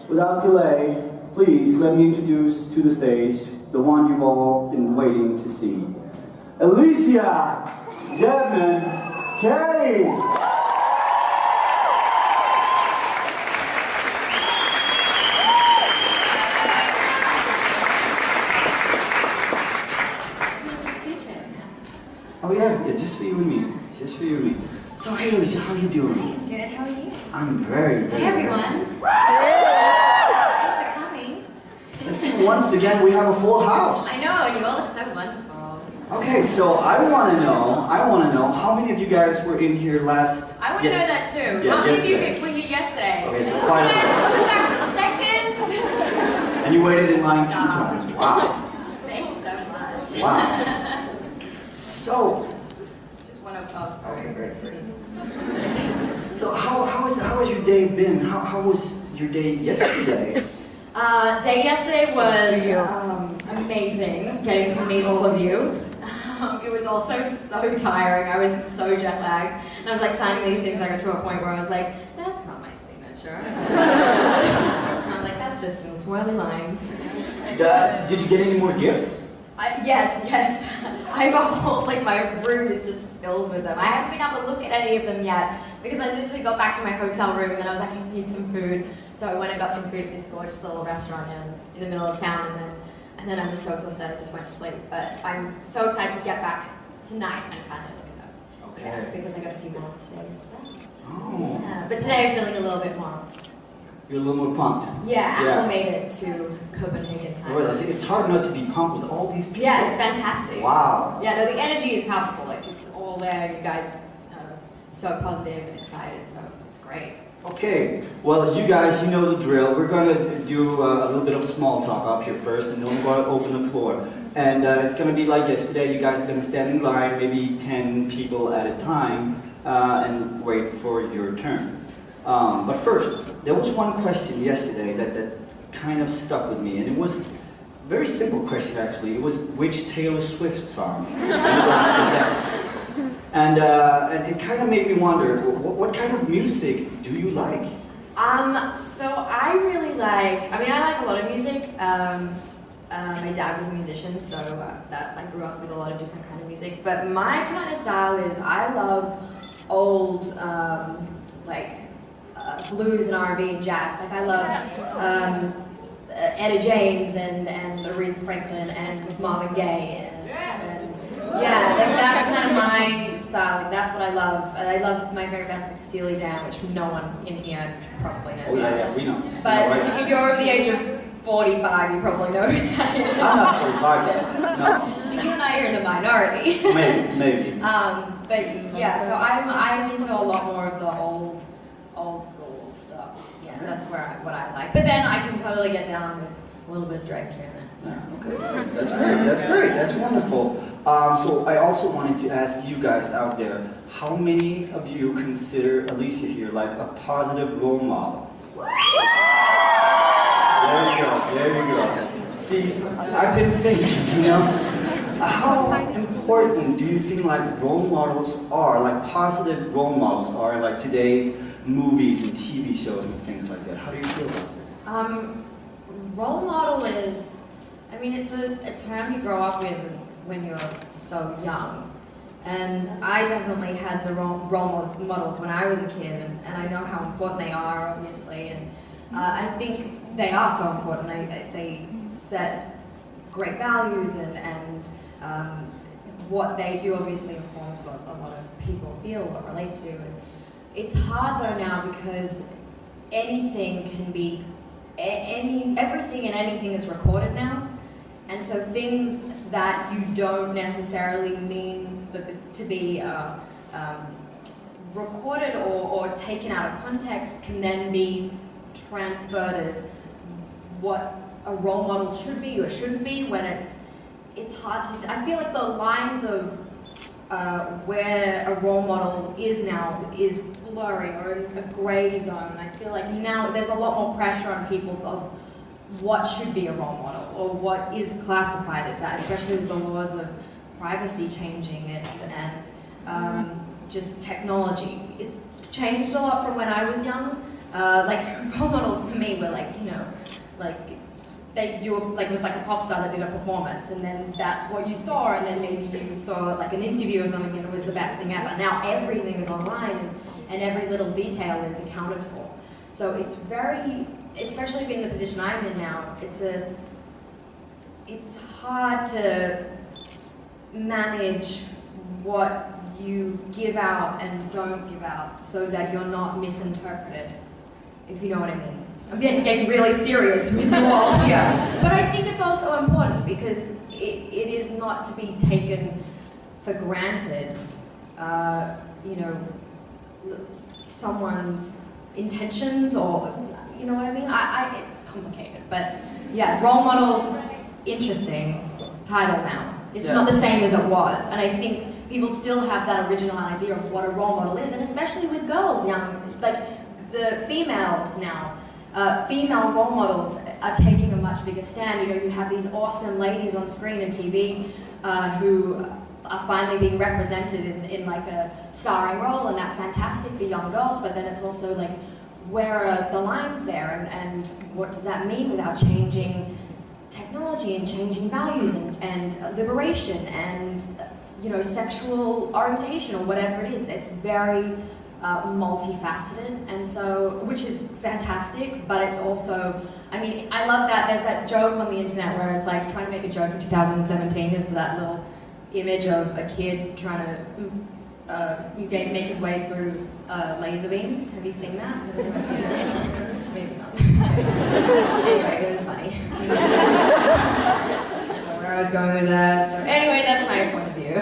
without delay, please let me introduce to the stage the one you've all been waiting to see. Alissia Debnem-Keri! Oh yeah, just for you and me. Just for you and me. So hey Alissia, how are you doing? Good, how are you? I'm very good. Hey everyone. Thanks for coming. Listen, once again we have a full house. I know, you all look so wonderful. Okay, so I want to know how many of you guys were in here last... I want to know that too. Yeah, how many yesterday. of you were here yesterday? Okay, so quite a Second. And you waited in line 2 times. Wow. Thanks so much. Wow. So... Just one of us. Okay, great. So how has your day been? How was your day yesterday? Day yesterday was amazing, getting to meet all of you. It was also so tiring. I was so jet lagged. And I was like signing these things. I got to a point where I was like, that's not my signature. And I was like, that's just some swirly lines. Did you get any more gifts? Yes. I got whole, like my room is just filled with them. I haven't been able to look at any of them yet because I literally got back to my hotel room and then I was like, I need some food. So I went and got some food at this gorgeous little restaurant in the middle of town and then I was so exhausted I just went to sleep. But I'm so excited to get back tonight and finally look at them. Okay. Yeah, because I got a few more today as well. Oh. Yeah, but today I'm feeling a little bit more. You're a little more pumped. Yeah, acclimated to Copenhagen time. Well, it's hard not to be pumped with all these people. Yeah, it's fantastic. Wow. Yeah, no, the energy is palpable. Like it's all there. You guys are so positive and excited, so it's great. Okay. Well, you guys, you know the drill. We're going to do a little bit of small talk up here first, and then we're going to open the floor. And it's going to be like yesterday. You guys are going to stand in line, maybe 10 people at a time, and wait for your turn. But first, there was one question yesterday that kind of stuck with me, and it was a very simple question actually. It was which Taylor Swift song? And it kind of made me wonder, what kind of music do you like? So I really like, I like a lot of music. My dad was a musician, so that I grew up with a lot of different kind of music. But my kind of style is I love old, blues and R&B and jazz. Like I love Etta James and Aretha Franklin and Marvin Gaye and yeah, like that's kind of my style. Like that's what I love. I love my favorite bands like Steely Dan, which no one in here probably knows. Oh yeah, we know. But right? if you're over the age of 45, you probably know who that is. I'm not 45 yet. No. You and I are in the minority. Maybe. But yeah, so I'm into a lot more of the old school stuff. Yeah, that's what I like. But then I can totally get down with a little bit of Drake here and there. Yeah, okay. That's great. That's wonderful. So I also wanted to ask you guys out there, how many of you consider Alисsia here like a positive role model? There you go. See, I've been thinking, how important do you think like role models are, like positive role models are in like today's movies and TV shows and things like that? How do you feel about this? Role model is, it's a term you grow up with when you're so young. And I definitely had the role models when I was a kid, and I know how important they are, obviously. And I think they are so important. They set great values, and what they do obviously informs what a lot of people feel or relate to. And it's hard though now because anything can be, everything and anything is recorded now. And so things that you don't necessarily mean to be recorded or taken out of context can then be transferred as what a role model should be or shouldn't be, when it's hard to, I feel like the lines of where a role model is now is blurry or in a gray zone. I feel like now there's a lot more pressure on people of what should be a role model or what is classified as that, especially with the laws of privacy changing and just technology. It's changed a lot from when I was young, Like role models for me were like, you know, like they do like, it was like a pop star that did a performance, and then that's what you saw, and then maybe you saw like an interview or something and it was the best thing ever. Now everything is online, and every little detail is accounted for. So it's very, especially being in the position I'm in now, it's hard to manage what you give out and don't give out so that you're not misinterpreted, if you know what I mean. I'm getting really serious with you all here. But I think it's also important because it is not to be taken for granted, you know, someone's intentions, or, you know what I mean? It's complicated, but yeah, role models, interesting title now. It's not the same as it was, and I think people still have that original idea of what a role model is, and especially with girls, young, like the females now, female role models are taking a much bigger stand. You know, you have these awesome ladies on screen and TV who are finally being represented in like a starring role, and that's fantastic for young girls, but then it's also like, where are the lines there, and what does that mean without changing technology and changing values and liberation and, you know, sexual orientation or whatever it is. It's very multifaceted, and so, which is fantastic, but it's also, I mean, I love that there's that joke on the internet where it's like trying to make a joke in 2017 is that little image of a kid trying to make his way through laser beams. Have you seen that? Maybe not. Anyway, it was funny. I don't know where I was going with that. So anyway, that's my point of view.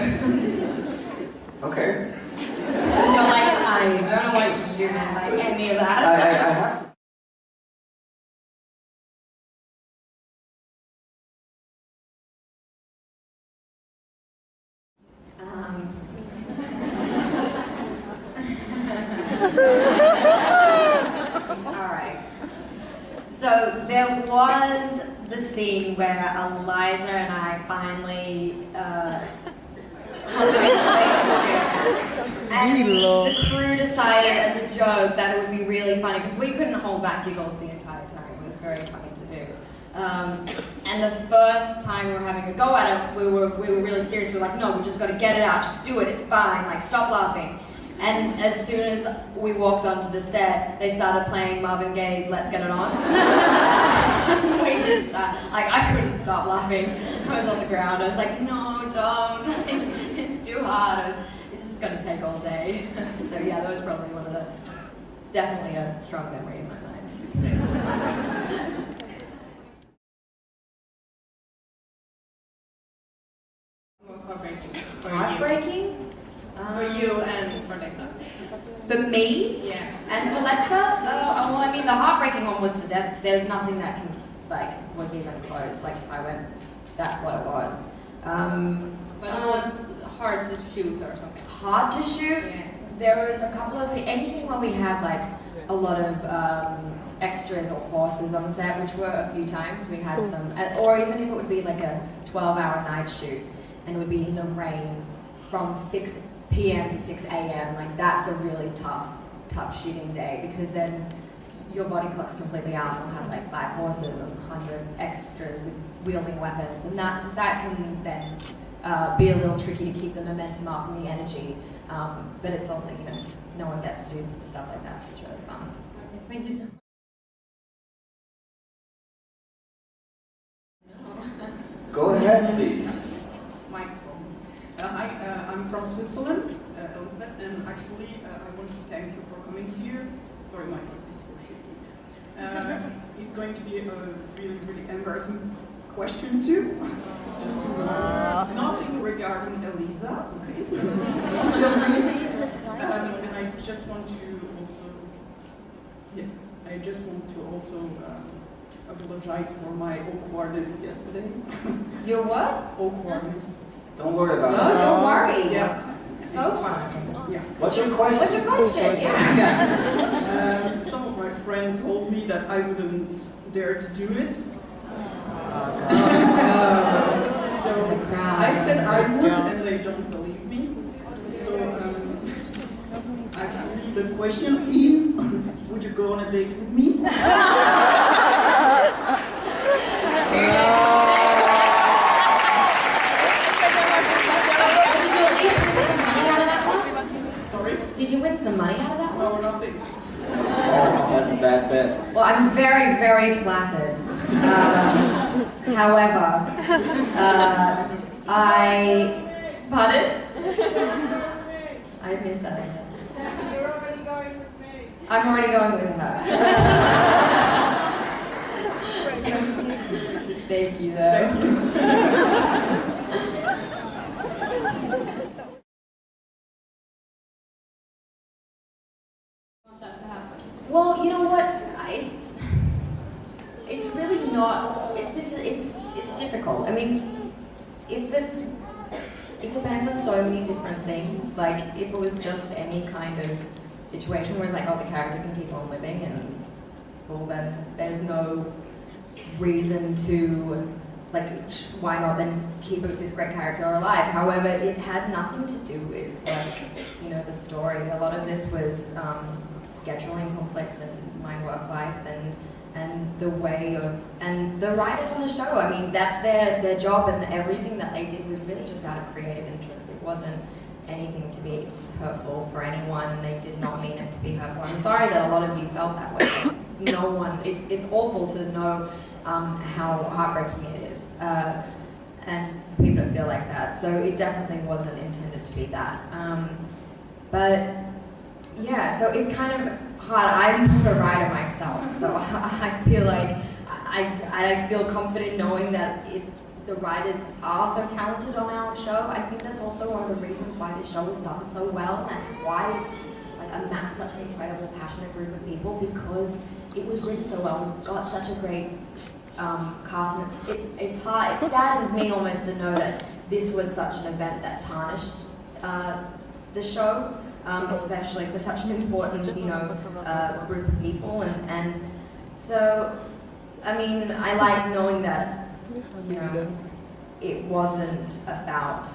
Okay. No, like, I don't know what you meant by any of that. I have to. Alright. So there was the scene where Eliza and I finally and the crew decided as a joke that it would be really funny because we couldn't hold back giggles the entire time. It was very funny to do. And the first time we were having a go at it, we were really serious. We were like, no, we just got to get it out. Just do it. It's fine. Like, stop laughing. And as soon as we walked onto the set, they started playing Marvin Gaye's "Let's Get It On." We just, like, I couldn't stop laughing. I was on the ground. I was like, no, don't. It's too hard. It's just going to take all day. So yeah, that was probably one of the, definitely a strong memory in my mind. Heartbreaking? For you and for Alexa. For me? Yeah. And for Alexa? Well, I mean, the heartbreaking one was the death. There's nothing that can, like, was even close. Like, I went, that's what it was. But it was hard to shoot or something. Hard to shoot? Yeah. There was a couple of scenes, anything where we had, like, a lot of extras or horses on set, which were a few times. We had some, or even if it would be like a 12-hour night shoot, and it would be in the rain from 6 p.m. to 6 a.m. Like, that's a really tough shooting day, because then your body clock's completely out and you'll have like 5 horses and 100 extras with wielding weapons, and that can then be a little tricky to keep the momentum up and the energy. But it's also, you know, no one gets to do stuff like that, so it's really fun. Okay, thank you so much. Go ahead, please. Microphone. Hi, I'm from Switzerland, Elizabeth, and actually I want to thank you for coming here. Sorry, my voice is so shaky. It's going to be a really, really embarrassing question too. Nothing regarding Elisa, okay? And I just want to also, yes, I just want to also apologize for my awkwardness yesterday. Your what? Awkwardness. Don't worry about No, it. don't worry. Yeah. So fun. Yeah. What's your question? What's your question? Yeah. Some of my friends told me that I wouldn't dare to do it. So I said I would, and they don't believe me. So I believe that question is, would you go on a date with me? Sorry? Did you win some money out of that one? No, nothing. Oh, that's a bad bet. Well, I'm very, very flattered. However, pardon? I missed that again. You're already going with me. I'm already going with her. Thank you, though. Want that to happen? Well, you know what? It's really not. It's difficult. I mean, it depends on so many different things. Like, if it was just any kind of situation where it's like, oh, the character can keep on living, and well, then there's no reason to, like, why not then keep this great character alive? However, it had nothing to do with, like, you know, the story. A lot of this was scheduling conflicts in my work life and the way of, and the writers on the show, I mean, that's their job, and everything that they did was really just out of creative interest. It wasn't anything to be hurtful for anyone, and they did not mean it to be hurtful. I'm sorry that a lot of you felt that way. No one, it's awful to know how heartbreaking it is, and for people to feel like that. So it definitely wasn't intended to be that. But yeah, so it's kind of hard. I'm not a writer myself, so I feel like I feel confident knowing that the writers are so talented on our show. I think that's also one of the reasons why this show is done so well, and why it's like amassed such an incredible, passionate group of people, because it was written so well. We've got such a great cast, and it's hard. It saddens me almost to know that this was such an event that tarnished the show. Especially for such an important, you know, group of people, and so, I mean, I like knowing that, you know, it wasn't about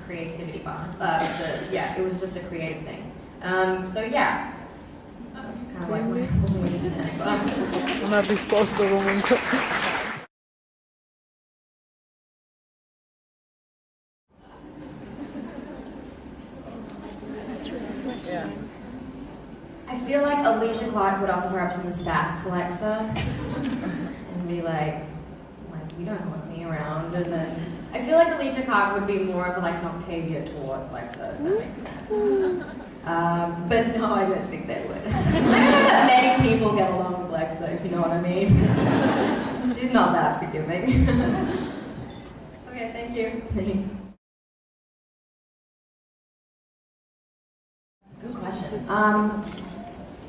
creativity behind, yeah, it was just a creative thing. So yeah, that's kind of like my Non ha risposto comunque. I feel like Alисsia Clark would offer up some sass to Лекса and be like, you don't want me around, and then I feel like Alисsia Clark would be more of like an Octavia towards Лекsa, if that makes sense. But no, I don't think they would. I don't know that many people get along with Лекsa, if you know what I mean. She's not that forgiving. Okay, thank you. Thanks. Good question.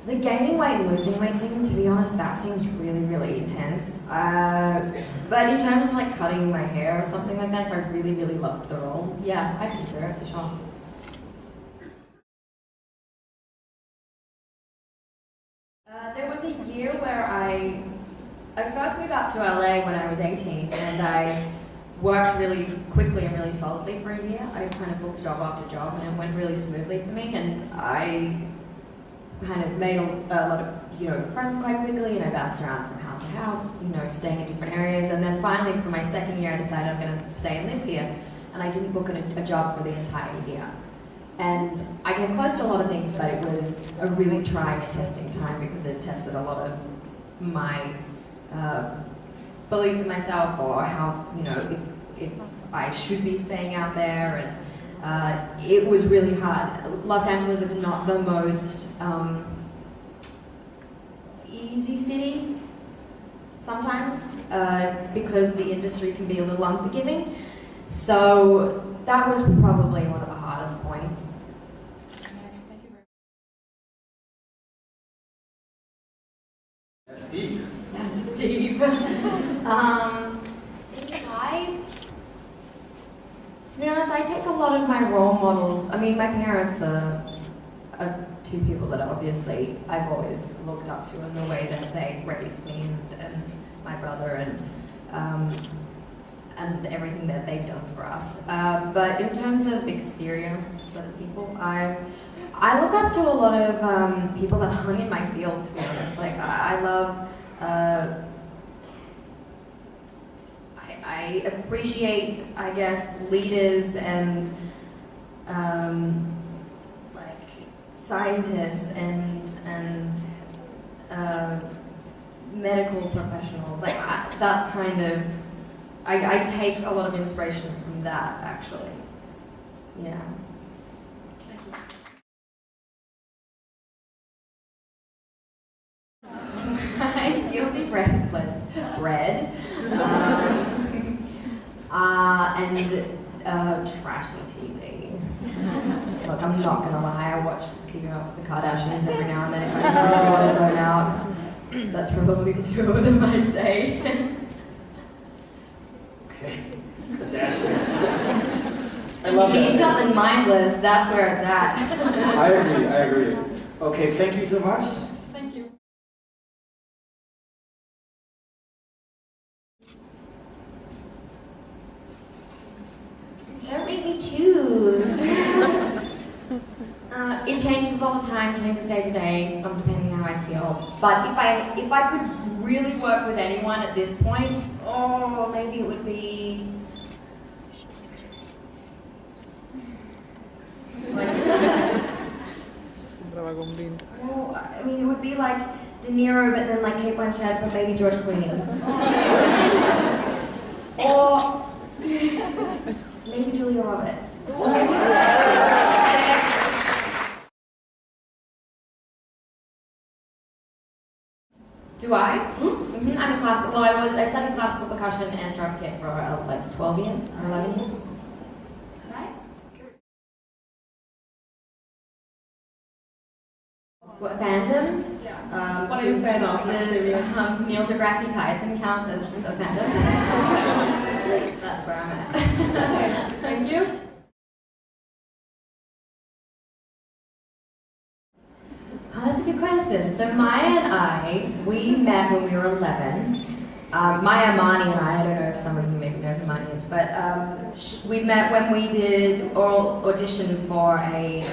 The gaining weight and losing weight thing, to be honest, that seems really, really intense. But in terms of like cutting my hair or something like that, if I really, really loved the role, yeah, I'd consider it for sure. There was a year where I first moved out to LA when I was 18, and I worked really quickly and really solidly for a year. I kind of booked job after job, and it went really smoothly for me, and I kind of made a lot of, you know, friends quite quickly, and I bounced around from house to house, you know, staying in different areas. And then finally, for my second year, I decided I'm going to stay and live here, and I didn't book a job for the entire year. And I came close to a lot of things, but it was a really trying and testing time, because it tested a lot of my belief in myself, or how, you know, if I should be staying out there, and it was really hard. Los Angeles is not the most easy city sometimes, because the industry can be a little unforgiving. So that was probably one of the hardest points. Thank you very much. That's deep. That's deep. To be honest, I take a lot of my role models. I mean, my parents are two people that obviously I've always looked up to in the way that they raised me, and my brother, and everything that they've done for us. But in terms of exterior sort of people, I I look up to a lot of people that aren't in my field, to be honest. Like, I love, I appreciate, I guess, leaders and like scientists and medical professionals. Like, that's kind of, I take a lot of inspiration from that, actually. Yeah. My guilty bread and trashy TV. Look, I'm not gonna lie, I watch Keeping Up with the Kardashians every now and then if I really want to zone out. That's probably the two of them, I'd say. Okay. I love If you that. need something mindless, that's where it's at. I agree. Okay, thank you so much. Thank you. Don't make me choose. It changes all the time, changes day to day, depending on how I feel. But if I could really work with anyone at this point, oh, maybe it would be well, I mean, it would be like De Niro, but then like Kate Blanchett, but maybe George Clooney. Or maybe Julia Roberts. Do I? Mm-hmm. I'm a classical. Well, I studied classical percussion and drum kit for like 12 years, or 11 years. What fandoms? What are you a fan of? Does Neil deGrasse Tyson count as a fandom? That's where I'm at. Thank you. Oh, that's a good question. So Maya and I, we met when we were 11. Maya, Mani, and I don't know if some of you maybe know who Mani is, but we met when we did oral audition for a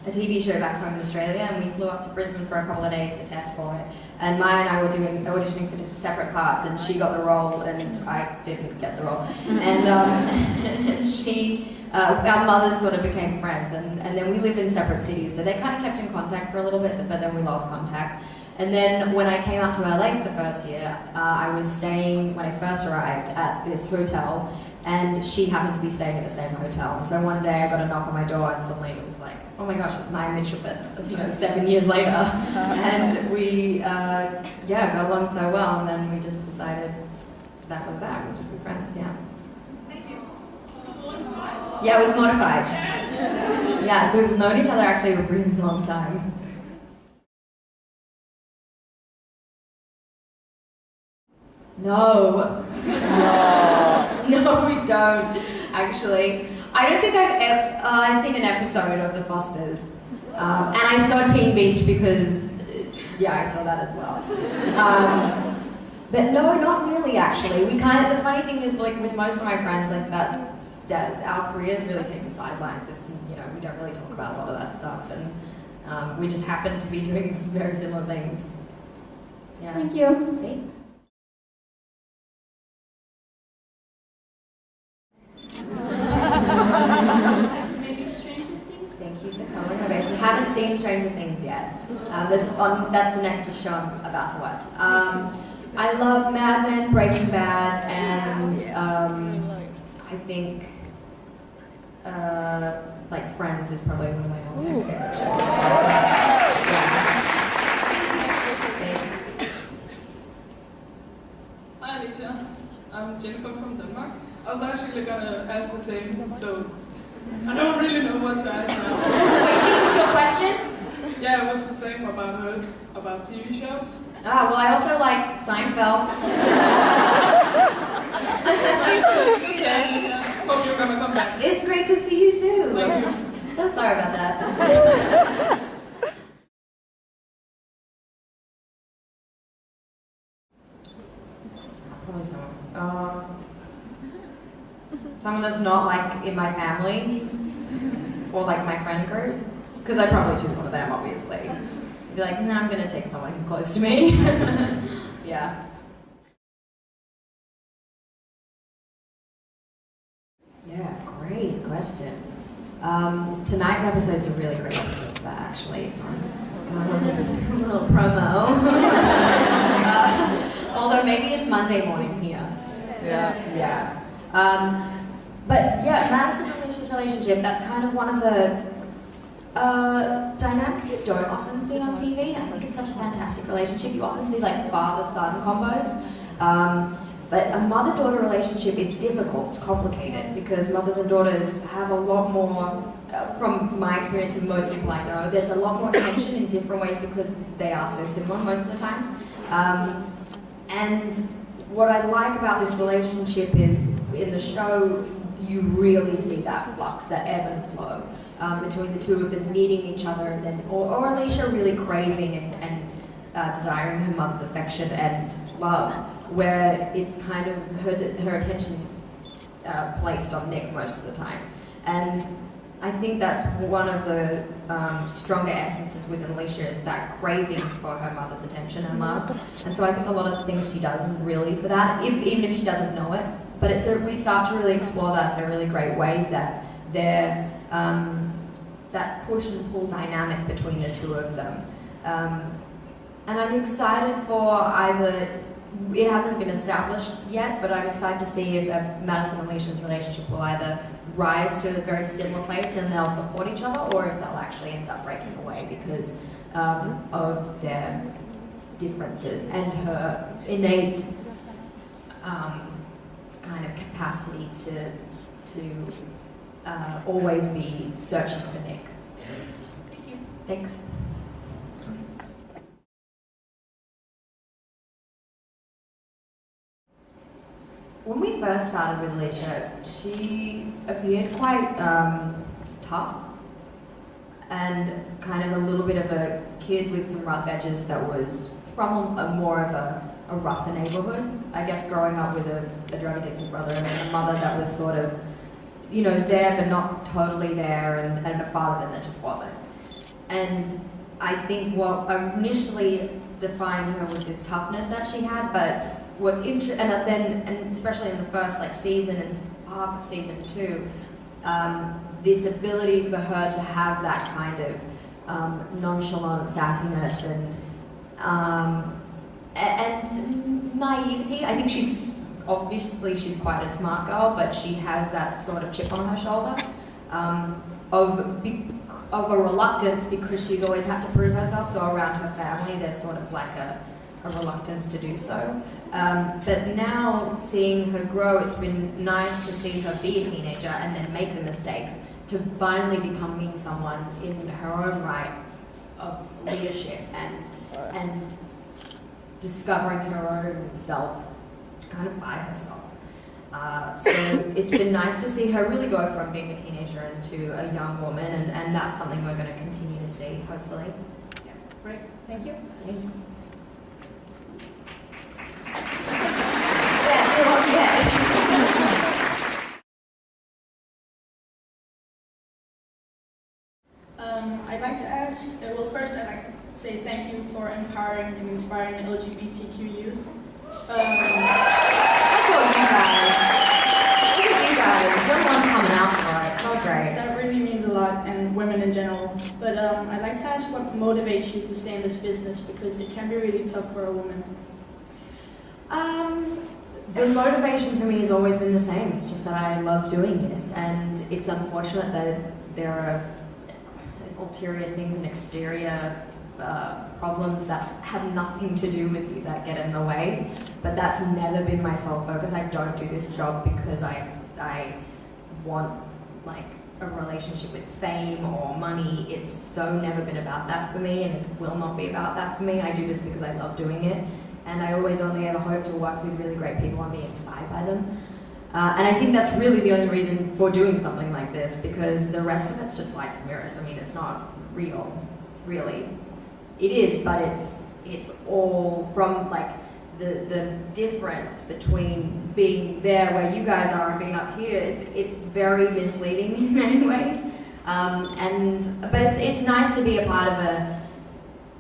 TV show back home in Australia, and we flew up to Brisbane for a couple of days to test for it. And Maya and I were doing auditioning for separate parts, and she got the role, and I didn't get the role. And she, our mothers sort of became friends, and then we lived in separate cities, so they kind of kept in contact for a little bit, but then we lost contact. And then when I came out to LA for the first year, I was staying, when I first arrived, at this hotel, and she happened to be staying at the same hotel. And so one day I got a knock on my door, and suddenly it was like, oh my gosh, it's Майей Митчелл, but 7 years later. And we, got along so well, and then we just decided that was that, we'd just be friends, yeah. Thank you. Yeah, it was mortified. Yeah, so we've known each other actually a really long time. No. No, we don't, actually. I don't think I've seen an episode of The Fosters. And I saw Teen Beach because, I saw that as well. But no, not really, actually. The funny thing is, like, with most of my friends, like, that our careers really take the sidelines. It's, we don't really talk about a lot of that stuff. And we just happen to be doing some very similar things. Yeah. Thank you. Thanks. Maybe Stranger Things? Thank you for coming. Okay, so haven't seen Stranger Things yet. That's the next show I'm about to watch. I love Mad Men, Breaking Bad, and I think like Friends is probably one of my all-time favorite shows. Hi Alicia, I'm Jennifer from Denmark. I was actually gonna ask the same, so I don't really know what to ask now. Wait, she took your question? Yeah, it was the same about hers, about TV shows. Ah, well, I also like Seinfeld. Okay, hope you're gonna come back. It's great to see you too. Thank you. So sorry about that. Probably someone that's not like in my family or like my friend group. Because I probably choose one of them, obviously. Be like, no, I'm gonna take someone who's close to me. Yeah. Yeah, great question. Tonight's episode's a really great episode for that, actually. It's on a little promo. Although maybe it's Monday morning here. Yeah. But yeah, Madison and Alicia's relationship, that's kind of one of the dynamics you don't often see on TV. I think it's such a fantastic relationship. You often see like father-son combos. But a mother-daughter relationship is difficult, it's complicated, because mothers and daughters have a lot more, from my experience and most people I know, there's a lot more tension in different ways because they are so similar most of the time. And what I like about this relationship is, in the show, you really see that flux, that ebb and flow between the two of them meeting each other, and then, or Alicia really craving and desiring her mother's affection and love, where it's kind of her attention's placed on Nick most of the time. And I think that's one of the stronger essences within Alicia, is that craving for her mother's attention and love. And so I think a lot of the things she does is really for that, even if she doesn't know it. But we start to really explore that in a really great way, that they're, that push and pull dynamic between the two of them. And I'm excited for either, it hasn't been established yet, but I'm excited to see if Madison and Alicia's relationship will either rise to a very similar place and they'll support each other, or if they'll actually end up breaking away because of their differences and her innate kind of capacity to always be searching for Nick. Thank you. Thanks. When we first started with Alicia, she appeared quite tough and kind of a little bit of a kid with some rough edges that was from more of a rougher neighborhood. I guess growing up with a drug-addicted brother and a mother that was sort of, you know, there but not totally there, and a father that just wasn't. And I think what initially defined her was this toughness that she had, but what's interesting, and especially in the first season and half of season 2, this ability for her to have that kind of nonchalant sassiness and naivety. I think she's quite a smart girl, but she has that sort of chip on her shoulder of a reluctance, because she's always had to prove herself. So around her family, there's sort of like a reluctance to do so. But now seeing her grow, it's been nice to see her be a teenager and then make the mistakes to finally becoming someone in her own right of leadership and discovering her own self kind of by herself. So it's been nice to see her really go from being a teenager into a young woman, and that's something we're going to continue to see, hopefully. Yeah, great. Thank you. Thanks. I'd like to ask, well, first I'd like to say thank you for empowering and inspiring the LGBTQ youth. Look at you guys. You're the ones coming out for it. So great. That really means a lot, and women in general. But I'd like to ask what motivates you to stay in this business, because it can be really tough for a woman. The motivation for me has always been the same. It's just that I love doing this, and it's unfortunate that there are ulterior things and exterior problems that have nothing to do with you that get in the way. But that's never been my sole focus. I don't do this job because I want a relationship with fame or money. It's so never been about that for me, and it will not be about that for me. I do this because I love doing it, and I always only ever hope to work with really great people and be inspired by them. And I think that's really the only reason for doing something like this, because the rest of it's just lights and mirrors. I mean, it's not real, really. It is, but it's all from the difference between being there where you guys are and being up here. It's very misleading in many ways. But it's nice to be a part of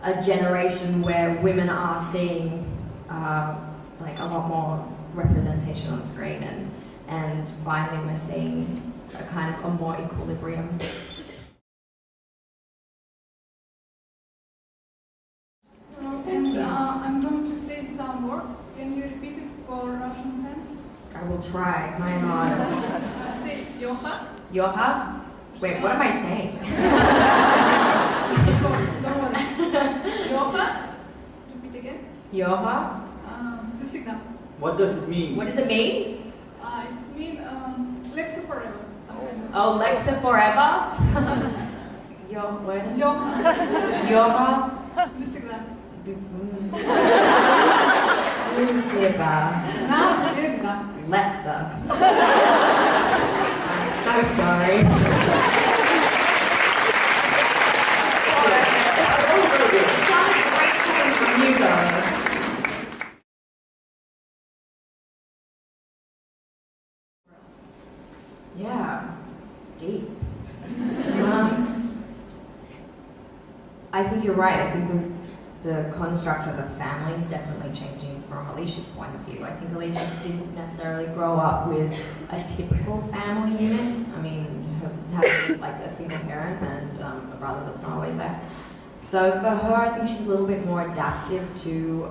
a generation where women are seeing like a lot more representation on screen, and finally we're seeing a kind of a more equilibrium. And I'm going to say some words. Can you repeat it for Russian fans? I will try my hardest. Say Yoha. Yoha? Wait, what am I saying? Don't worry. Yoha. Repeat again. Yoha? Всегда. What does it mean? What does it mean? It means Лекса forever. Something. Oh, Лекса forever? What? Yoha. Yoha? Всегда. Навсегда. Лекsa. I'm so sorry. It sounds great coming from you though. Yeah, deep. I think you're right. I think the construct of a family is definitely changing from Alisia's point of view. I think Alicia didn't necessarily grow up with a typical family unit. I mean, her has like a single parent and a brother that's not always there. So for her, I think she's a little bit more adaptive to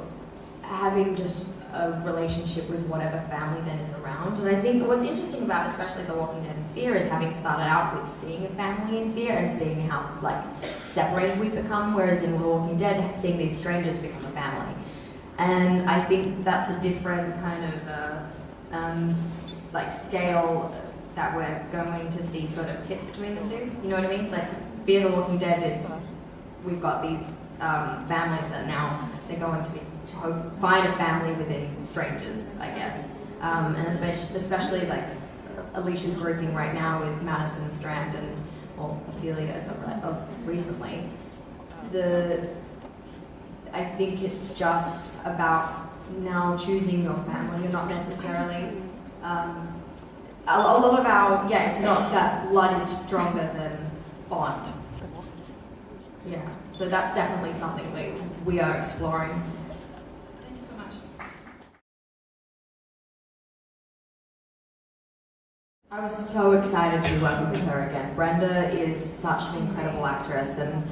having just a relationship with whatever family then is around. And I think what's interesting about especially The Walking Dead and Fear is having started out with seeing a family in Fear and seeing how like separated we've become, whereas in The Walking Dead, seeing these strangers become a family. And I think that's a different kind of like scale that we're going to see sort of tip between the two. You know what I mean? Like Fear the Walking Dead is, we've got these families that now they're going to be find a family within strangers, I guess. And especially like Alicia's grouping right now with Madison, Strand, and well, Ophelia as of recently. I think it's just about now choosing your family. You're not necessarily a lot of our it's not that blood is stronger than bond. Yeah, so that's definitely something we are exploring. I was so excited to be working with her again. Brenda is such an incredible actress, and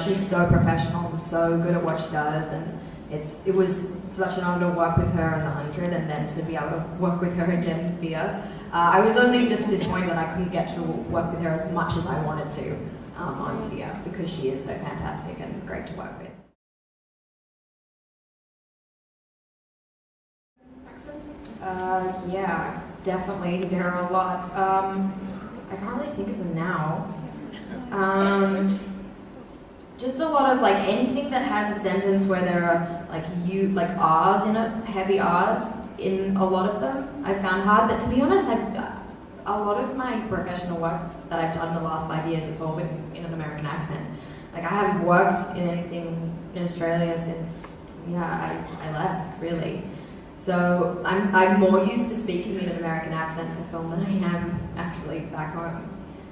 she's so professional and so good at what she does, and it was such an honor to work with her in The 100 and then to be able to work with her again in Fear. I was only just disappointed that I couldn't get to work with her as much as I wanted to on Fear, because she is so fantastic and great to work with. Yeah, definitely. There are a lot. I can't really think of them now. Just a lot of like anything that has a sentence where there are like R's in it, heavy R's in a lot of them. I found hard, but to be honest, a lot of my professional work that I've done in the last 5 years, it's all been in an American accent. Like I haven't worked in anything in Australia since I left, really. So I'm more used to speaking in an American accent in film than I am actually back home.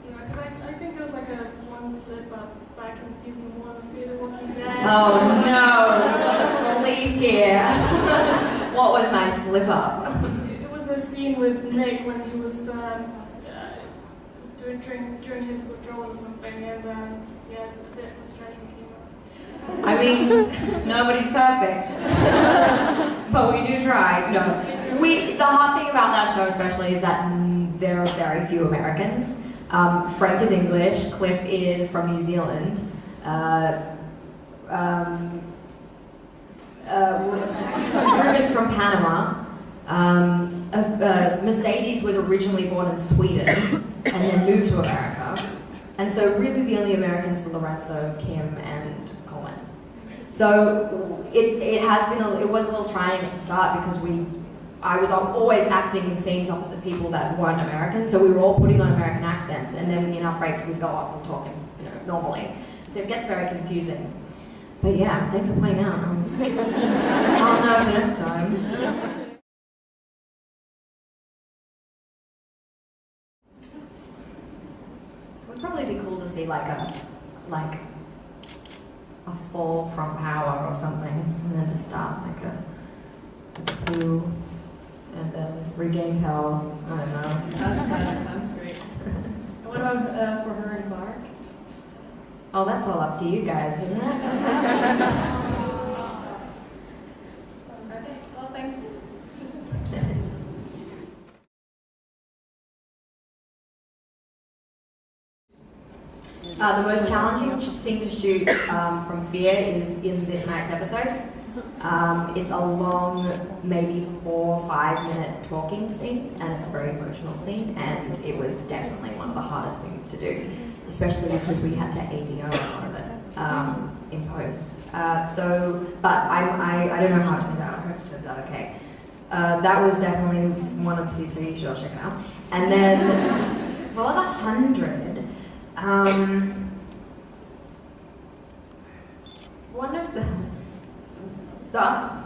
Yeah, because I think there was like one slip up back in season 1 of Fear the Walking Dead. Oh no, please here. What was my slip up? It was a scene with Nick when he was during his withdrawal or something, and the bit was Australian came up. I mean, nobody's perfect, but we do try. No, the hard thing about that show especially is that there are very few Americans. Frank is English, Cliff is from New Zealand, Ruben's from Panama, Mercedes was originally born in Sweden and then moved to America, and so really the only Americans are Lorenzo, Kim, and Coleman. So it was a little trying at the start because I was always acting in scenes opposite people that weren't American, so we were all putting on American accents, and then in our breaks we'd go off and talking, normally. So it gets very confusing. But yeah, thanks for pointing out. I'll know for next time. probably be cool to see like a fall from power or something, and then to start like a coup, and then regain power. I don't know. Sounds great. And what about for her and Clark? Oh, that's all up to you guys, isn't it? Okay, well, thanks. The most challenging scene to shoot from Fear is in this night's episode. It's a long, maybe 4 or 5 minute talking scene, and it's a very emotional scene, and it was definitely one of the hardest things to do, especially because we had to ADO a lot of it in post. But I don't know how it turned out. I hope it turned out okay. That was definitely one of the, so you should all check it out. And then, well, at 100, one of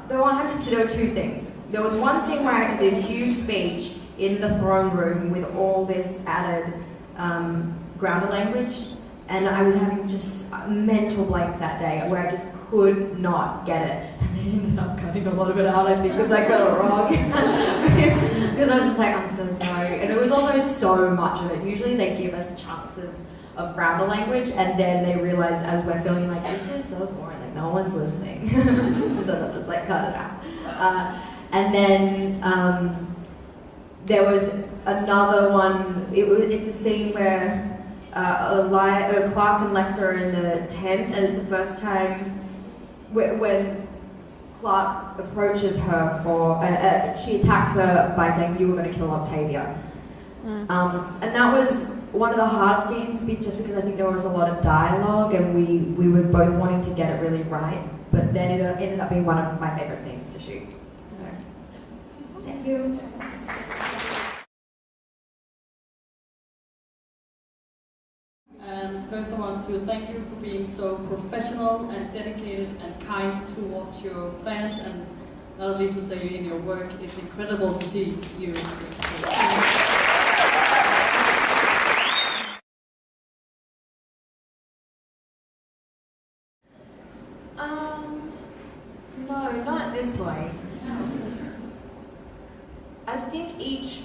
the 100 to do 2 things. There was one scene where I had this huge speech in the throne room with all this added grounder language, and I was having just a mental blank that day where I just could not get it. And they ended up cutting a lot of it out, I think, because I got it wrong. Because I was just like, I'm so sorry. And it was also so much of it. Usually they give us chunks of grounder language, and then they realize as we're feeling like, this is so boring, like no one's listening. So they'll just like cut it out. And then there was another one, it's a scene where Clark and Лекса are in the tent, and it's the first time when Clark approaches her for, she attacks her by saying, you were going to kill Octavia. And that was one of the hardest scenes, just because I think there was a lot of dialogue, and we were both wanting to get it really right, but then it ended up being one of my favorite scenes to shoot. So, thank you. And first I want to thank you for being so professional and dedicated and kind towards your fans, and not least to say in your work. It's incredible to see you. No, not at this point. I think each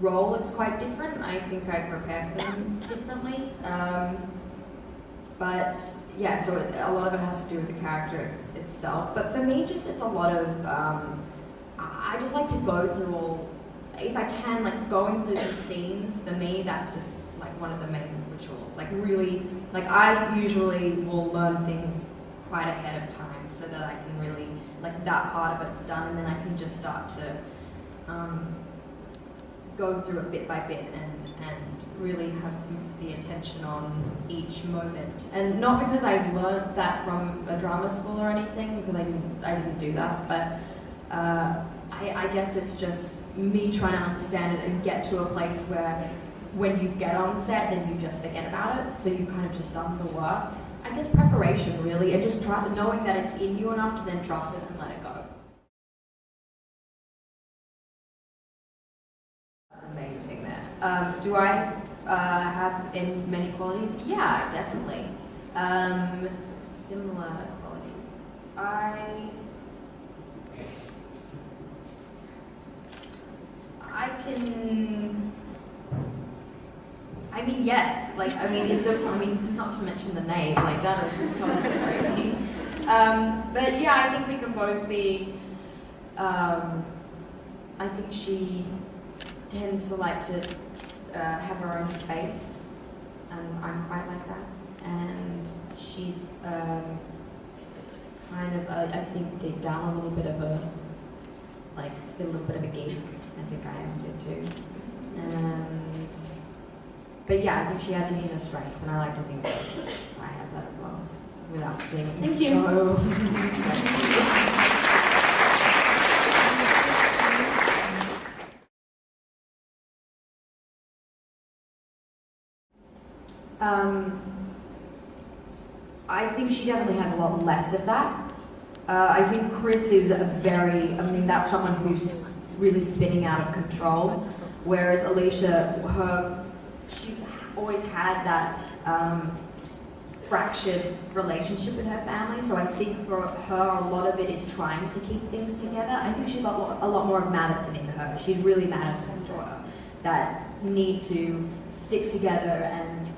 role is quite different. I think I prepare for them differently. But yeah, so a lot of it has to do with the character itself. But for me, just it's a lot of, I just like to go through all, if I can, like going through the scenes, for me, that's just like one of the main rituals. Like really, like I usually will learn things quite ahead of time so that I can really, like that part of it's done, and then I can just start to go through it bit by bit and really have the attention on each moment. And not because I learned that from a drama school or anything, because I didn't do that, but I guess it's just me trying to understand it and get to a place where when you get on set, then you just forget about it. So you kind of just done the work. I guess preparation really, and just knowing that it's in you enough to then trust it and let it go. The main thing there. Do I have many qualities? Yeah, definitely. Similar qualities. I can. I mean, yes. Like, I mean, not to mention the name. Like that is totally crazy. But yeah, I think we can both be. I think she tends to like to have her own space, and I'm quite like that. And she's kind of, I think deep down a little bit of a geek. I think I am good too. But yeah, I think she has an inner strength, and I like to think that I have that as well, without seeing it. Thank you. I think she definitely has a lot less of that. I think Chris is that's someone who's really spinning out of control. Whereas Alicia, she's always had that fractured relationship with her family, so I think for her a lot of it is trying to keep things together. I think she's got a lot more of Madison in her. She's really Madison's daughter, that need to stick together and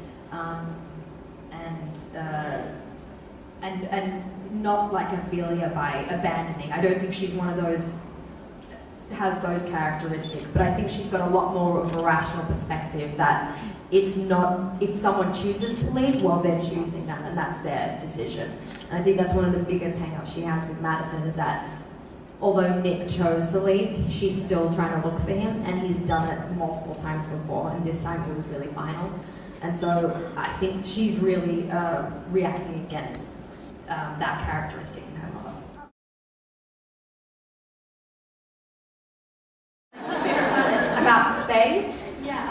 not like Ophelia by abandoning. I don't think she's one of those, has those characteristics, but I think she's got a lot more of a rational perspective that it's not, if someone chooses to leave, well, they're choosing that, and that's their decision. And I think that's one of the biggest hang-ups she has with Madison, is that although Nick chose to leave, she's still trying to look for him, and he's done it multiple times before, and this time it was really final. And so I think she's really reacting against that characteristic in her mother. About space? Yeah.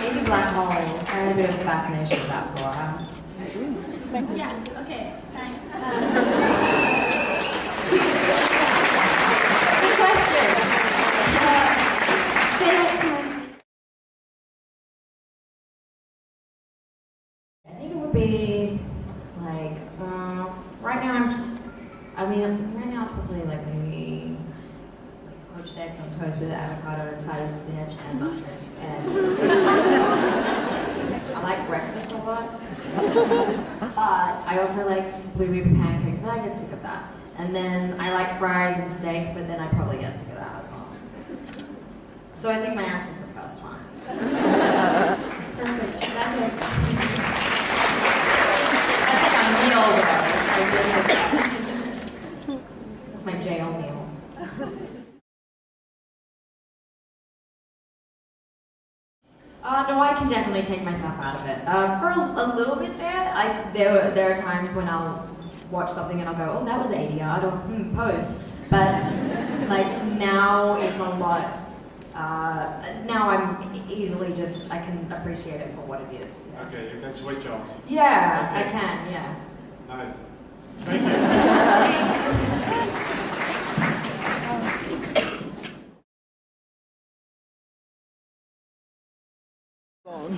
Maybe black holes. I had a bit of a fascination with that for her. Yeah, okay, thanks. Good question. I think it would be like, right now it's probably like maybe poached eggs on toast with avocado and side of spinach and mushrooms. And I like breakfast a lot. But I also like blueberry pancakes, but I get sick of that. And then I like fries and steak, but then I probably get sick of that as well. So I think my answer is the first one. Perfect. That's like a meal, though. That's my jail meal. No, I can definitely take myself out of it. For a little bit there, there are times when I'll watch something and I'll go, oh, that was ADR, or posed. But like now it's a lot. Now I'm easily just, I can appreciate it for what it is. Yeah. Okay, you can switch off. Yeah, okay. I can. Yeah. Nice. Thank you.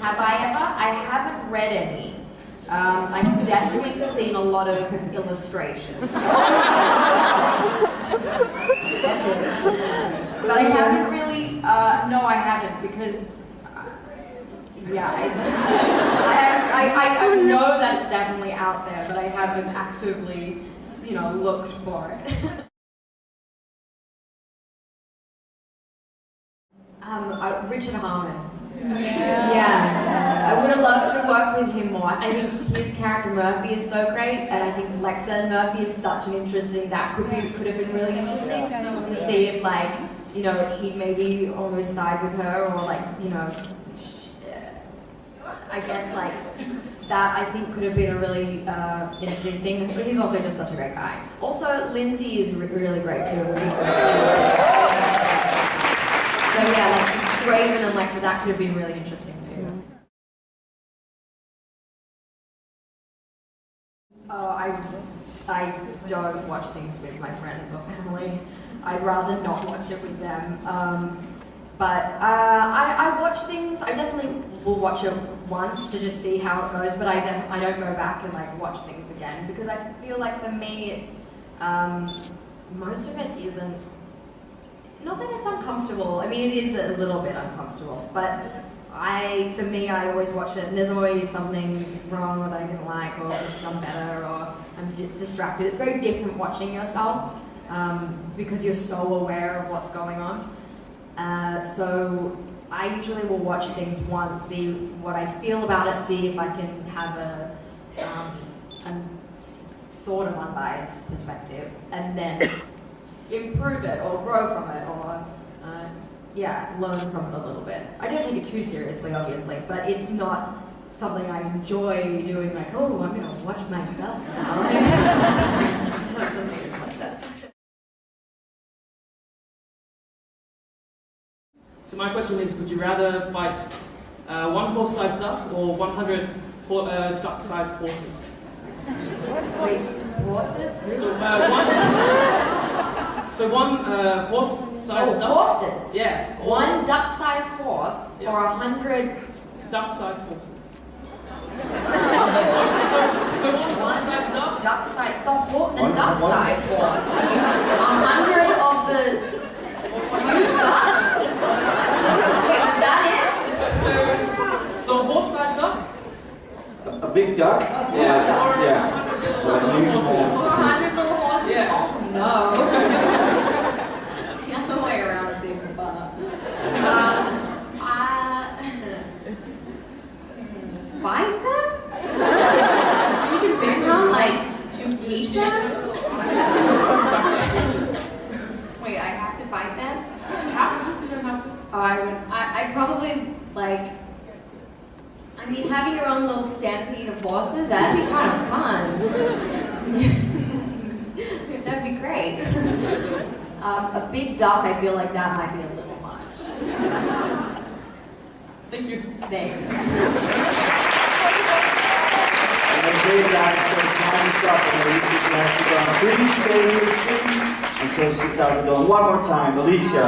Have I ever? I haven't read any. I've definitely seen a lot of illustrations. But I haven't really, no I haven't, because, yeah, I know that it's definitely out there, but I haven't actively, looked for it. Richard Harmon. Yeah, I would have loved to work with him more. I think his character Murphy is so great, and I think Alexa and Murphy is such an interesting, that could have been really interesting to see if, like, he'd maybe almost side with her, or like, I guess like that I think could have been a really interesting thing. He's also just such a great guy. Also, Lindsay is really great too. So yeah, like Raven and Lecter, that could have been really interesting too. Oh, I don't watch things with my friends or family. I'd rather not watch it with them. But I watch things. I definitely will watch it once to just see how it goes. But I don't go back and like watch things again, because I feel like for me it's most of it isn't. Not that it's uncomfortable. I mean, it is a little bit uncomfortable, but for me, I always watch it, and there's always something wrong or that I didn't like, or I should have done better, or I'm distracted. It's very different watching yourself because you're so aware of what's going on. So I usually will watch things once, see what I feel about it, see if I can have a sort of unbiased perspective, and then improve it or grow from it, or learn from it a little bit. I don't take it too seriously, obviously, but it's not something I enjoy doing, like, oh, I'm going to watch myself now. Like that. So my question is, would you rather fight one horse-sized duck or 100 duck-sized horses? Wait, horses? So one horse horse-sized duck. horses. Yeah. One duck-sized horse Yeah. or 100 Duck-sized horses. So horse-sized duck. duck-sized, the duck-sized horse. 100 of the used ducks? Wait, is that it? So horse-sized duck. A big duck? Yeah. Yeah. Well, used horse. 400 little horses? Yeah. Oh no. The other way around seems fun. Fight them? You can do them, like, keep them? Wait, I have to fight them? Have to? You don't have to. Oh, I probably, like, I mean, having your own little stampede of horses, that'd be kind of fun. That'd be great. A big duck, I feel like that might be a little much. Thank you. Thanks. And today's episode time's up, and we just have to go. Please stay in your seats and close this out the door. One more time, Alicia.